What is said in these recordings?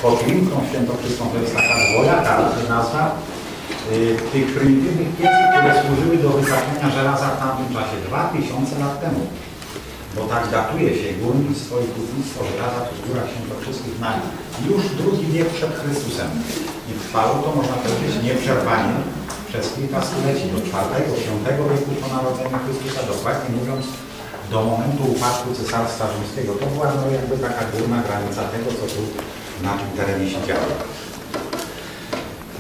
pod Limką Świętokrzystą, to jest taka dwojaka nazwa, tych prymitywnych pieców, które służyły do wysaczenia żelaza w tamtym czasie 2000 lat temu. Bo tak datuje się górnictwo i hutnictwo żelaza w górach świętokrzyskich na już II wiek przed Chrystusem. I trwało to, można powiedzieć, nieprzerwanie przez kilka stuleci, do IV-V wieku po narodzeniu Chrystusa, dokładnie mówiąc, do momentu upadku Cesarstwa Rzymskiego. To była no, jakby taka górna granica tego, co tu na tym terenie się działo.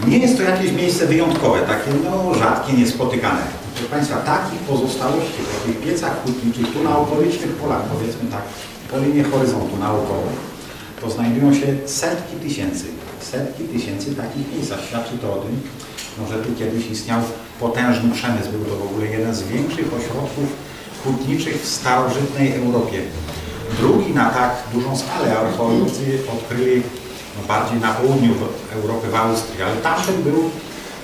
Nie jest to jakieś miejsce wyjątkowe, takie no, rzadkie, niespotykane. Proszę Państwa, takich pozostałości po tych piecach hutniczych, tu na okolicznych polach, powiedzmy tak, po linii horyzontu naokoło, to znajdują się setki tysięcy takich miejsc. Świadczy to o tym, no, że tu kiedyś istniał potężny przemysł. Był to w ogóle jeden z większych ośrodków hutniczych w starożytnej Europie. Drugi na tak dużą skalę archeolodzy odkryli no, bardziej na południu Europy, w Austrii, ale tamten był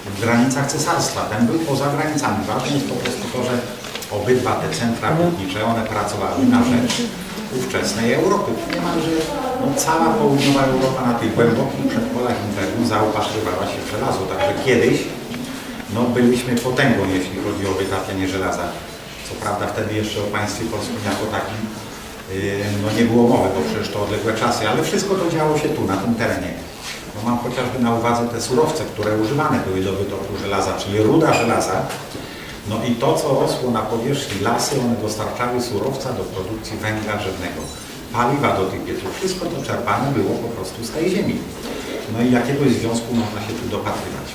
w granicach cesarstwa, ten był poza granicami. Ważne jest po prostu to, że obydwa te centra hutnicze, one pracowały na rzecz ówczesnej Europy. Niemalże no, cała południowa Europa na tych głębokich przedpolach imperium zaopatrywała się w żelazo. Także kiedyś no, byliśmy potęgą, jeśli chodzi o wytapianie żelaza. Co prawda wtedy jeszcze o państwie polskim jako takim no, nie było mowy, bo przecież to odległe czasy, ale wszystko to działo się tu, na tym terenie. No, mam chociażby na uwadze te surowce, które używane były do wytopu żelaza, czyli ruda żelaza. No i to, co rosło na powierzchni, lasy, one dostarczały surowca do produkcji węgla drzewnego, paliwa do tych pieców. Wszystko to czerpane było po prostu z tej ziemi. No i jakiegoś związku można się tu dopatrywać.